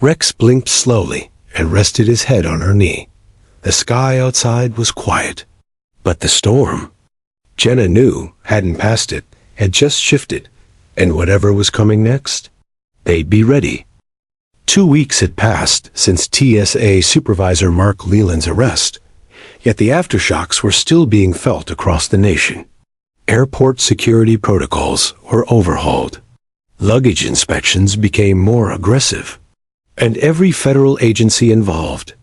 Rex blinked slowly and rested his head on her knee. The sky outside was quiet, but the storm, Jenna knew, hadn't passed it, had just shifted, and whatever was coming next, they'd be ready. 2 weeks had passed since TSA Supervisor Mark Leland's arrest, yet the aftershocks were still being felt across the nation. Airport security protocols were overhauled. Luggage inspections became more aggressive, and every federal agency involved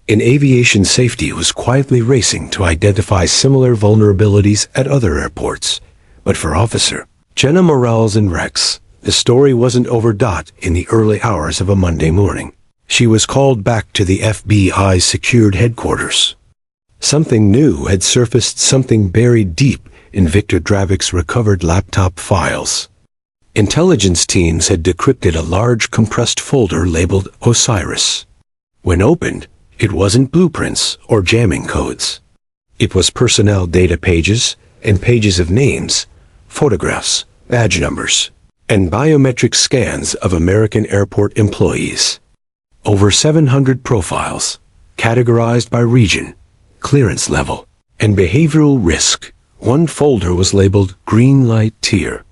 in aviation safety was quietly racing to identify similar vulnerabilities at other airports. But for Officer Jenna Morales and Rex, the story wasn't over. In the early hours of a Monday morning, she was called back to the FBI's secured headquarters. Something new had surfaced, something buried deep in Victor Dravik's recovered laptop files. Intelligence teams had decrypted a large compressed folder labeled Osiris. When opened, it wasn't blueprints or jamming codes. It was personnel data pages and pages of names, photographs, badge numbers, and biometric scans of American airport employees. Over 700 profiles, categorized by region, clearance level, and behavioral risk. One folder was labeled Green Light Tier.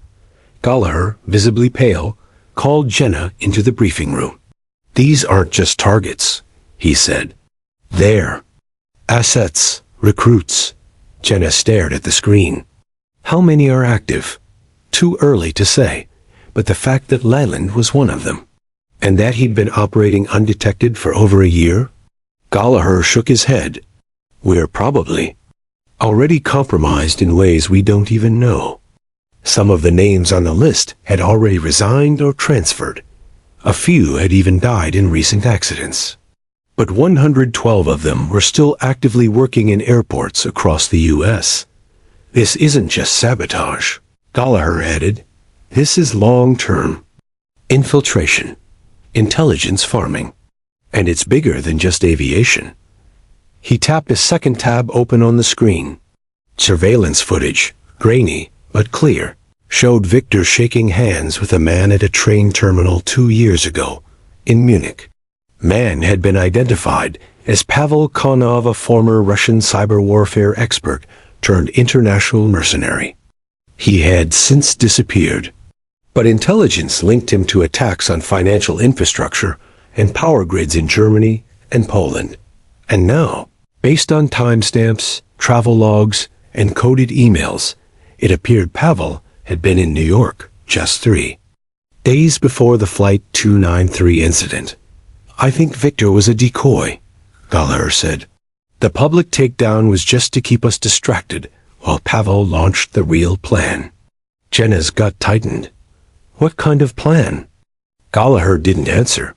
Gallagher, visibly pale, called Jenna into the briefing room. These aren't just targets, he said. They're assets, recruits. Jenna stared at the screen. How many are active? Too early to say, but the fact that Leland was one of them, and that he'd been operating undetected for over a year? Gallagher shook his head. We're probably already compromised in ways we don't even know. Some of the names on the list had already resigned or transferred. A few had even died in recent accidents. but 112 of them were still actively working in airports across the U.S. This isn't just sabotage, Gallagher added. This is long-term infiltration, intelligence farming, and it's bigger than just aviation. He tapped a second tab open on the screen. Surveillance footage, grainy but clear, showed Victor shaking hands with a man at a train terminal 2 years ago in Munich. Man had been identified as Pavel Konov, a former Russian cyber warfare expert turned international mercenary. He had since disappeared, but intelligence linked him to attacks on financial infrastructure and power grids in Germany and Poland. And now, based on timestamps, travel logs, and coded emails, it appeared Pavel had been in New York just 3 days before the Flight 293 incident. I think Victor was a decoy, Gallagher said. The public takedown was just to keep us distracted while Pavel launched the real plan. Jenna's gut tightened. What kind of plan? Gallagher didn't answer.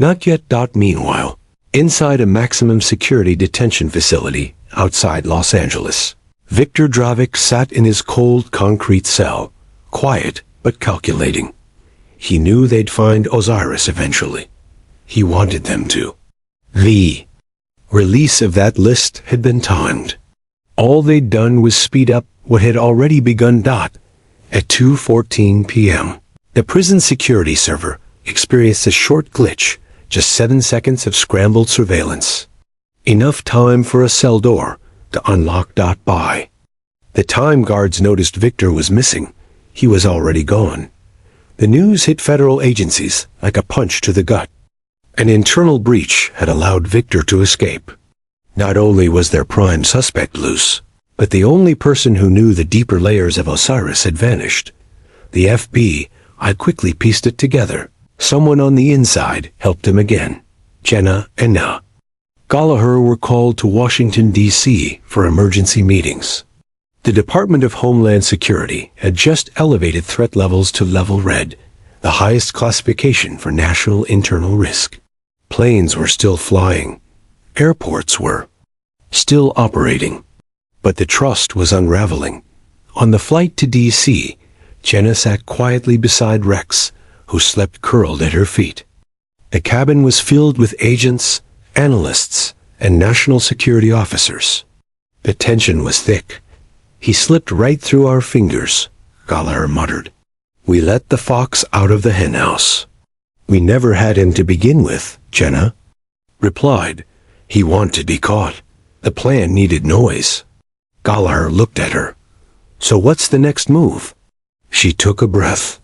Not yet. Meanwhile, inside a maximum security detention facility outside Los Angeles, Viktor Dravic sat in his cold concrete cell, quiet but calculating. He knew they'd find Osiris eventually. He wanted them to. The release of that list had been timed. All they'd done was speed up what had already begun. At 2:14 p.m., the prison security server experienced a short glitch, just 7 seconds of scrambled surveillance. Enough time for a cell door to unlock. By the time guards noticed Victor was missing, he was already gone. The news hit federal agencies like a punch to the gut. An internal breach had allowed Victor to escape. Not only was their prime suspect loose, but the only person who knew the deeper layers of Osiris had vanished. The FBI quickly pieced it together. Someone on the inside helped him again. Jenna and Na Gallagher were called to Washington, D.C. for emergency meetings. The Department of Homeland Security had just elevated threat levels to level red, the highest classification for national internal risk. Planes were still flying. Airports were still operating. But the trust was unraveling. On the flight to D.C., Jenna sat quietly beside Rex, who slept curled at her feet. The cabin was filled with agents, analysts, and national security officers. The tension was thick. He slipped right through our fingers, Gallagher muttered. We let the fox out of the henhouse. We never had him to begin with, Jenna replied. He wanted to be caught. The plan needed noise. Gallagher looked at her. So what's the next move? She took a breath.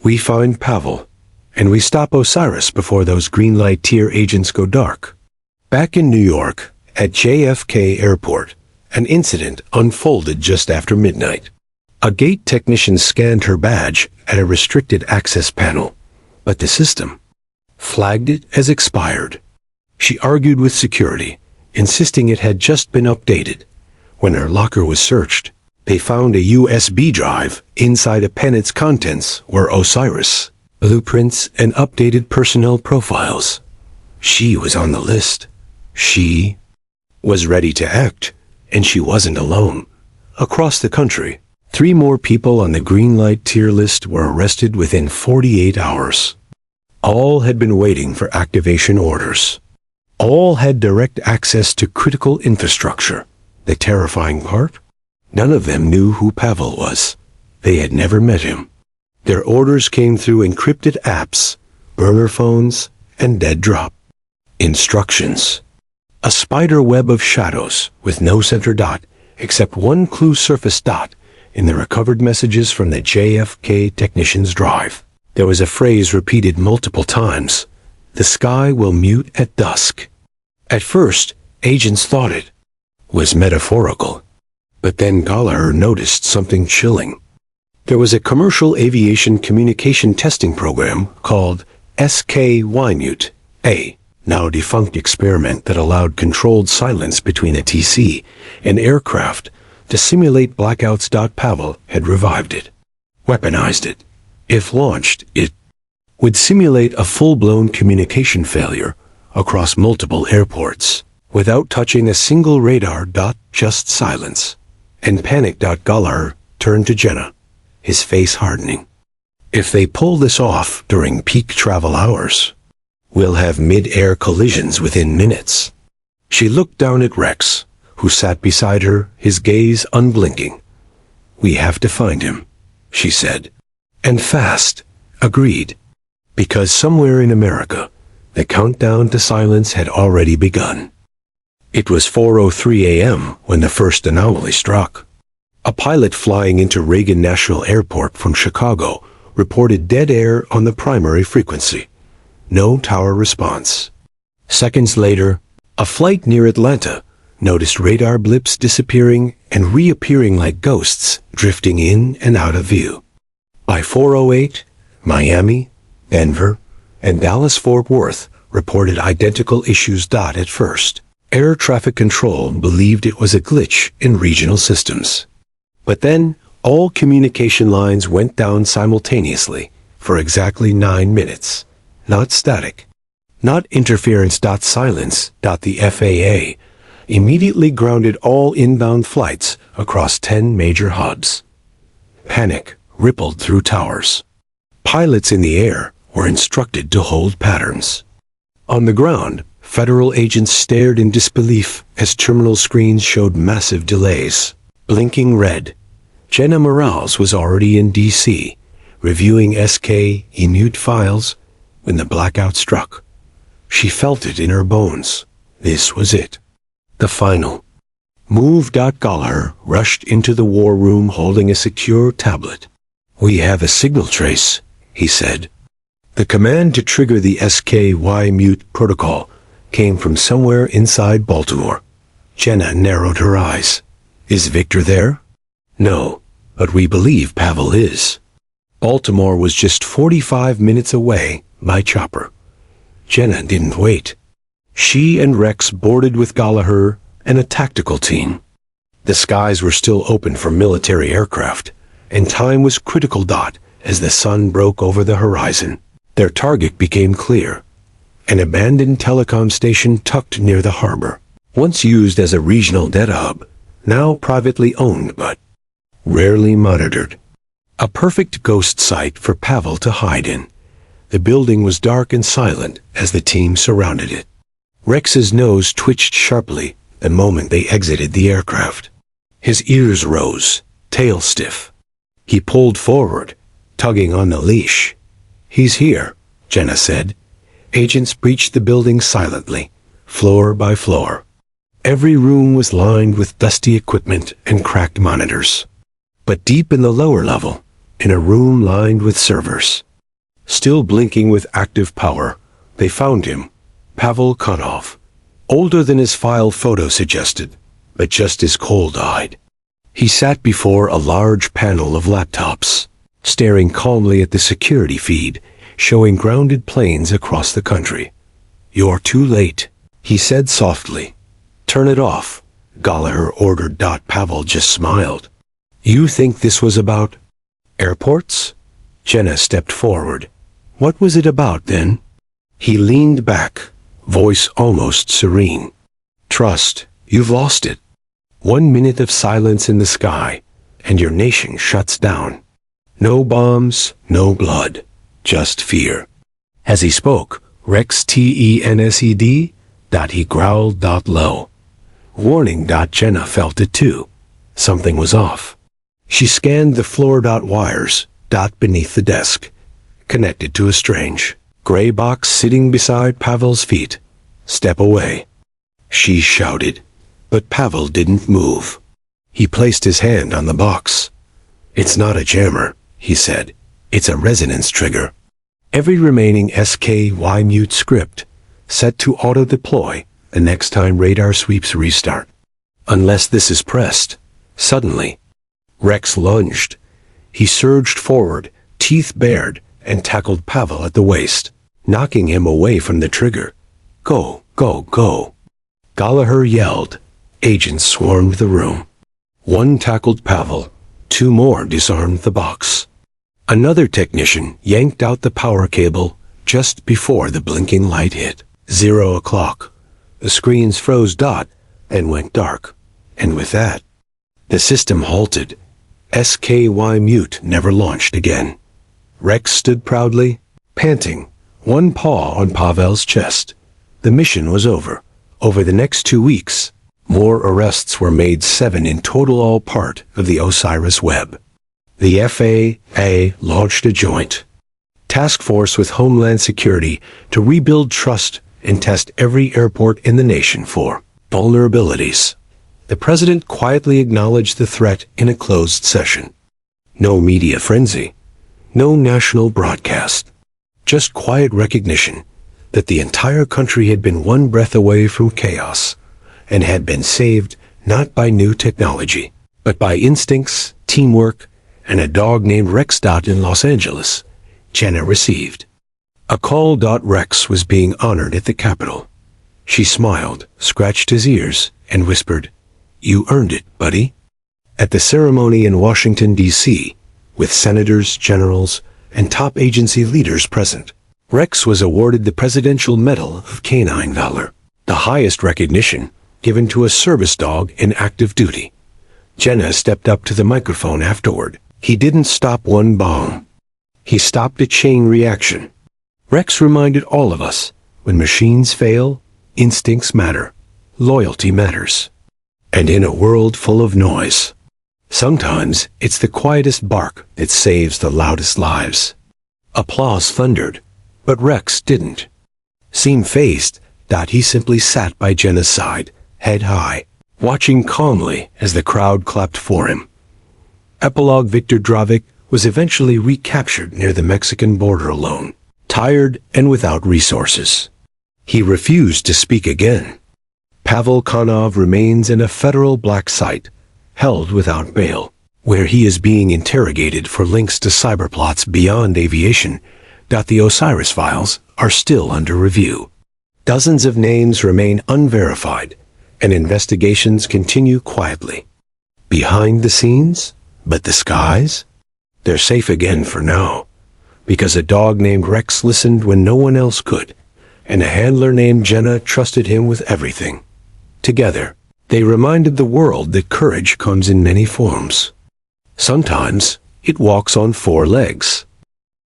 We find Pavel, and we stop Osiris before those green light tier agents go dark. Back in New York, at JFK Airport, an incident unfolded just after midnight. A gate technician scanned her badge at a restricted access panel, but the system flagged it as expired. She argued with security, insisting it had just been updated. When her locker was searched, they found a USB drive inside a pen. Its contents were Osiris, blueprints, and updated personnel profiles. She was on the list. She was ready to act, and she wasn't alone. Across the country, 3 more people on the green light tier list were arrested within 48 hours. All had been waiting for activation orders. All had direct access to critical infrastructure. The terrifying part? None of them knew who Pavel was. They had never met him. Their orders came through encrypted apps, burner phones, and dead drop instructions. A spider web of shadows with no center dot, except one clue surface dot in the recovered messages from the JFK technician's drive. There was a phrase repeated multiple times. The sky will mute at dusk. At first, agents thought it was metaphorical. But then Gallagher noticed something chilling. There was a commercial aviation communication testing program called SKYMute, a now defunct experiment that allowed controlled silence between a TC and aircraft to simulate blackouts. Pavel had revived it, weaponized it. If launched, it would simulate a full-blown communication failure across multiple airports, without touching a single radar. Just silence. And panicked. Gallagher turned to Jenna, his face hardening. If they pull this off during peak travel hours, we'll have mid-air collisions within minutes. She looked down at Rex, who sat beside her, his gaze unblinking. We have to find him, she said. And fast, agreed. Because somewhere in America, the countdown to silence had already begun. It was 4:03 a.m. when the first anomaly struck. A pilot flying into Reagan National Airport from Chicago reported dead air on the primary frequency. No tower response. Seconds later, a flight near Atlanta noticed radar blips disappearing and reappearing like ghosts, drifting in and out of view. By 4:08, Miami, Denver, and Dallas-Fort Worth reported identical issues. At first, air traffic control believed it was a glitch in regional systems. But then, all communication lines went down simultaneously for exactly 9 minutes. Not static, not interference. Silence. The FAA immediately grounded all inbound flights across 10 major hubs. Panic rippled through towers. Pilots in the air were instructed to hold patterns. On the ground, federal agents stared in disbelief as terminal screens showed massive delays, blinking red. Jenna Morales was already in D.C., reviewing SK-EMUT files when the blackout struck. She felt it in her bones. This was it. The final move. Gallagher rushed into the war room holding a secure tablet. We have a signal trace, he said. The command to trigger the SK-EMUT protocol came from somewhere inside Baltimore. Jenna narrowed her eyes. Is Victor there? No, but we believe Pavel is. Baltimore was just 45 minutes away by chopper. Jenna didn't wait. She and Rex boarded with Gallagher and a tactical team. The skies were still open for military aircraft, and time was critical. As the sun broke over the horizon, their target became clear. An abandoned telecom station tucked near the harbor, once used as a regional data hub, now privately owned but rarely monitored. A perfect ghost site for Pavel to hide in. The building was dark and silent as the team surrounded it. Rex's nose twitched sharply the moment they exited the aircraft. His ears rose, tail stiff. He pulled forward, tugging on the leash. He's here, Jenna said. Agents breached the building silently, floor by floor. Every room was lined with dusty equipment and cracked monitors. But deep in the lower level, in a room lined with servers, still blinking with active power, they found him, Pavel Konov. Older than his file photo suggested, but just as cold-eyed. He sat before a large panel of laptops, staring calmly at the security feed, showing grounded planes across the country. You're too late, he said softly. Turn it off, Gallagher ordered. Pavel just smiled. You think this was about airports? Jenna stepped forward. What was it about then? He leaned back, voice almost serene. Trust, you've lost it. 1 minute of silence in the sky, and your nation shuts down. No bombs, no blood, just fear. As he spoke, Rex TENSED. He growled. Low. Warning. Jenna felt it too. Something was off. She scanned the floor. Wires. Beneath the desk, connected to a strange gray box sitting beside Pavel's feet. Step away, she shouted, but Pavel didn't move. He placed his hand on the box. It's not a jammer, he said. It's a resonance trigger. Every remaining SK-EMUT script set to auto-deploy the next time radar sweeps restart. Unless this is pressed. Suddenly, Rex lunged. He surged forward, teeth bared, and tackled Pavel at the waist, knocking him away from the trigger. Go, go, go. Gallagher yelled. Agents swarmed the room. One tackled Pavel. 2 more disarmed the box. Another technician yanked out the power cable just before the blinking light hit. 0 o'clock. The screens froze and went dark. And with that, the system halted. SKY Mute never launched again. Rex stood proudly, panting, one paw on Pavel's chest. The mission was over. Over the next 2 weeks, more arrests were made, 7 in total, all part of the Osiris Web. The FAA launched a joint task force with Homeland Security to rebuild trust and test every airport in the nation for vulnerabilities. The president quietly acknowledged the threat in a closed session. No media frenzy, no national broadcast, just quiet recognition that the entire country had been one breath away from chaos and had been saved not by new technology, but by instincts, teamwork, and a dog named Rex. In Los Angeles, Jenna received a call. Rex was being honored at the Capitol. She smiled, scratched his ears, and whispered, "You earned it, buddy." At the ceremony in Washington, D.C., with senators, generals, and top agency leaders present, Rex was awarded the Presidential Medal of Canine Valor, the highest recognition given to a service dog in active duty. Jenna stepped up to the microphone afterward. He didn't stop one bomb. He stopped a chain reaction. Rex reminded all of us, when machines fail, instincts matter, loyalty matters. And in a world full of noise, sometimes it's the quietest bark that saves the loudest lives. Applause thundered, but Rex didn't seem fazed. He simply sat by Jenna's side, head high, watching calmly as the crowd clapped for him. Epilogue: Victor Dravic was eventually recaptured near the Mexican border alone, tired and without resources. He refused to speak again. Pavel Konov remains in a federal black site, held without bail, where he is being interrogated for links to cyberplots beyond aviation. The Osiris files are still under review. Dozens of names remain unverified, and investigations continue quietly. Behind the scenes, but the skies? They're safe again for now, because a dog named Rex listened when no one else could, and a handler named Jenna trusted him with everything. Together, they reminded the world that courage comes in many forms. Sometimes, it walks on 4 legs.